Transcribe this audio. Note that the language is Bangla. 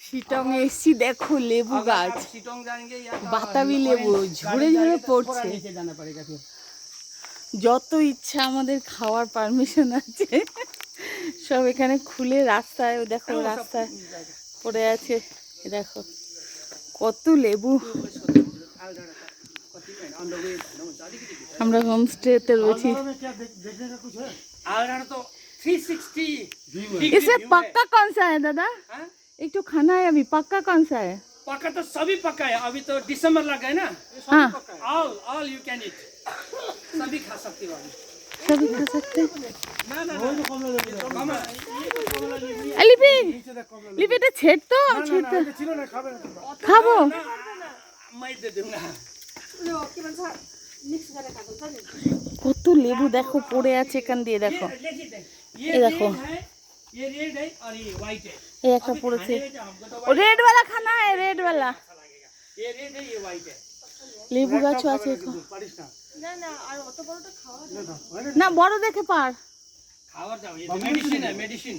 শিটং এসছি, দেখো লেবু গাছ, বাতাবি লেবু ঝরে ঝরে পড়ছে। যত ইচ্ছা আমাদের খাওয়ার পারমিশন আছে, সব এখানে খুলে রাস্তায়, ও দেখো রাস্তায় পড়ে আছে। দেখো কত লেবু। আমরা হোমস্টেতে রয়েছি। इसे पक्का कौन सा है दादा? एक तो खाना है अभी, पक्का कौन सा है? पक्का तो सभी पक्का है, अभी तो दिसंबर लग गए ना। हाँ, ऑल यू कैन ईट, सभी खा सकते हो। सभी खा सकते हैं। ना ना ना लिपि लिपि এটা ছেড় তো, আমি ছেড়তে খাবো। मैं दे दूंगा। কত লেবু দেখো পড়ে আছে এখান দিয়ে, দেখো ये ये देखो। ये रेड है और ये व्हाइट है। এই একটা পড়েছে, রেড वाला खाना है, रेड वाला। ये रेड है, ये व्हाइट है। লেবু গাছও আছে না, বড় দেখে পার। खावर जाओ, ये मेडिसिन है, मेडिसिन।